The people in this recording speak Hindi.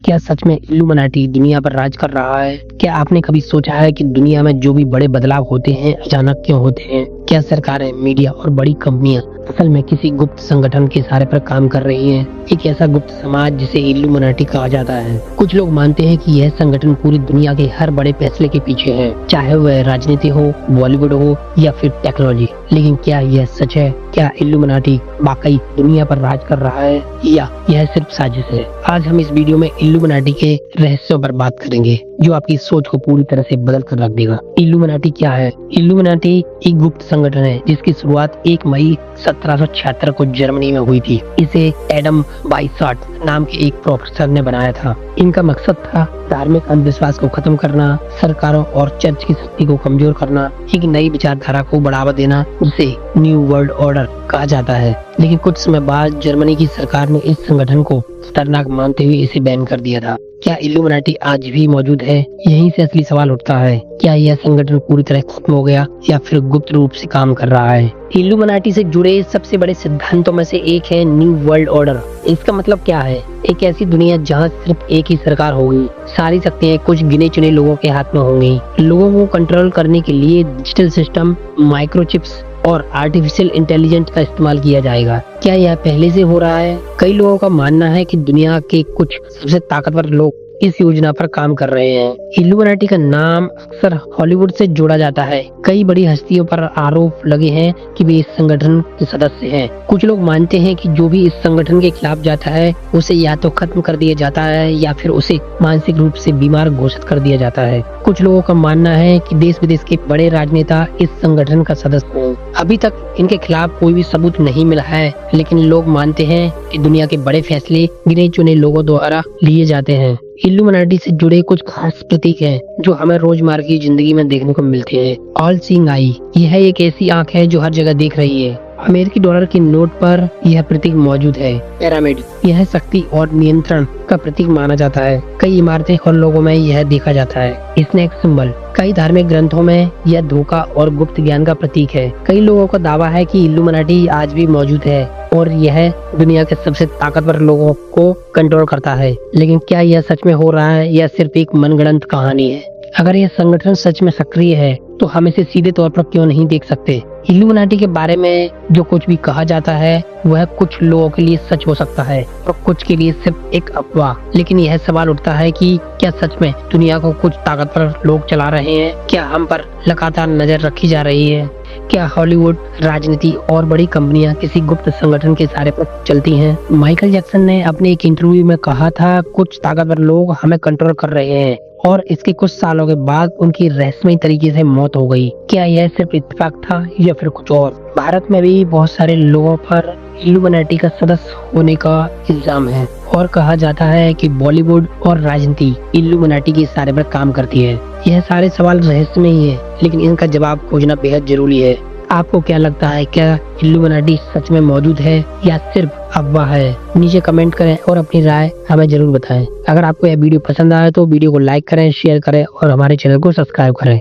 क्या सच में इल्यूमिनाटी दुनिया पर राज कर रहा है? क्या आपने कभी सोचा है कि दुनिया में जो भी बड़े बदलाव होते हैं अचानक क्यों होते हैं? क्या सरकारें, मीडिया और बड़ी कंपनियां असल में किसी गुप्त संगठन के इशारे पर काम कर रही हैं? एक ऐसा गुप्त समाज जिसे इल्यूमिनाटी कहा जाता है। कुछ लोग मानते हैं कि यह संगठन पूरी दुनिया के हर बड़े फैसले के पीछे है, चाहे वह राजनीति हो, बॉलीवुड हो या फिर टेक्नोलॉजी। लेकिन क्या यह सच है? क्या इल्यूमिनाटी वाकई दुनिया पर राज कर रहा है या यह सिर्फ साजिश है? आज हम इस वीडियो में इल्यूमिनाटी के रहस्यों पर बात करेंगे, जो आपकी सोच को पूरी तरह से बदल कर रख देगा। इल्यूमिनाटी क्या है? इल्यूमिनाटी एक गुप्त संगठन है जिसकी शुरुआत 1 मई 1776 को जर्मनी में हुई थी। इसे एडम वाइसहार्ट नाम के एक प्रोफेसर ने बनाया था। इनका मकसद था धार्मिक अंधविश्वास को खत्म करना, सरकारों और चर्च की शक्ति को कमजोर करना, एक नई विचारधारा को बढ़ावा देना, जिसे न्यू वर्ल्ड ऑर्डर कहा जाता है। लेकिन कुछ समय बाद जर्मनी की सरकार ने इस संगठन को खतरनाक मानते हुए इसे बैन कर दिया था। क्या इल्यूमिनाटी आज भी मौजूद है? यहीं से असली सवाल उठता है। क्या यह संगठन पूरी तरह खत्म हो गया या फिर गुप्त रूप से काम कर रहा है? इल्यूमिनाटी से जुड़े सबसे बड़े सिद्धांतों में से एक है न्यू वर्ल्ड ऑर्डर। इसका मतलब क्या है? एक ऐसी दुनिया जहां सिर्फ एक ही सरकार होगी, सारी शक्तियां कुछ गिने चुने लोगों के हाथ में होंगी। लोगों को कंट्रोल करने के लिए डिजिटल सिस्टम, माइक्रोचिप्स और आर्टिफिशियल इंटेलिजेंस का इस्तेमाल किया जाएगा। क्या यह पहले से हो रहा है? कई लोगों का मानना है कि दुनिया के कुछ सबसे ताकतवर लोग इस योजना पर काम कर रहे हैं। इल्यूमिनाटी का नाम अक्सर हॉलीवुड से जोड़ा जाता है। कई बड़ी हस्तियों पर आरोप लगे हैं कि वे इस संगठन के सदस्य हैं। कुछ लोग मानते हैं कि जो भी इस संगठन के खिलाफ जाता है उसे या तो खत्म कर दिया जाता है या फिर उसे मानसिक रूप से बीमार घोषित कर दिया जाता है। कुछ लोगों का मानना है कि देश विदेश के बड़े राजनेता इस संगठन का सदस्य हैं। अभी तक इनके खिलाफ कोई भी सबूत नहीं मिला है, लेकिन लोग मानते हैं कि दुनिया के बड़े फैसले गिने चुने लोगों द्वारा लिए जाते हैं। इल्यूमिनाटी से जुड़े कुछ खास प्रतीक हैं जो हमें रोजमर्रा की जिंदगी में देखने को मिलते हैं। ऑल सीइंग आई, यह एक ऐसी आंख है जो हर जगह देख रही है। अमेरिकी डॉलर की नोट पर यह प्रतीक मौजूद है। पिरामिड, यह शक्ति और नियंत्रण का प्रतीक माना जाता है। कई इमारतें और लोगों में यह देखा जाता है। स्नेक सिंबल, कई धार्मिक ग्रंथों में यह धोखा और गुप्त ज्ञान का प्रतीक है। कई लोगों का दावा है कि इल्यूमिनाटी आज भी मौजूद है और यह दुनिया के सबसे ताकतवर लोगों को कंट्रोल करता है। लेकिन क्या यह सच में हो रहा है या सिर्फ एक मनगढ़ंत कहानी है? अगर यह संगठन सच में सक्रिय है तो हम इसे सीधे तौर पर क्यों नहीं देख सकते? इल्यूमिनाटी के बारे में जो कुछ भी कहा जाता है वह कुछ लोगों के लिए सच हो सकता है और कुछ के लिए सिर्फ एक अफवाह। लेकिन यह सवाल उठता है कि क्या सच में दुनिया को कुछ ताकतवर लोग चला रहे हैं? क्या हम पर लगातार नजर रखी जा रही है? क्या हॉलीवुड, राजनीति और बड़ी कंपनियां किसी गुप्त संगठन के इशारे पर चलती हैं? माइकल जैक्सन ने अपने एक इंटरव्यू में कहा था, कुछ ताकतवर लोग हमें कंट्रोल कर रहे हैं, और इसके कुछ सालों के बाद उनकी रहस्यमयी तरीके से मौत हो गई। क्या यह सिर्फ इत्तेफाक था या फिर कुछ और? भारत में भी बहुत सारे लोगों पर इल्यूमिनाटी का सदस्य होने का इल्जाम है और कहा जाता है कि बॉलीवुड और राजनीति इल्यूमिनाटी के इशारे पर काम करती है। यह सारे सवाल रहस्यमयी है, लेकिन इनका जवाब खोजना बेहद जरूरी है। आपको क्या लगता है? क्या इल्यूमिनाटी सच में मौजूद है या सिर्फ अफवाह है? नीचे कमेंट करें और अपनी राय हमें जरूर बताएं। अगर आपको यह वीडियो पसंद आया तो वीडियो को लाइक करें, शेयर करें और हमारे चैनल को सब्सक्राइब करें।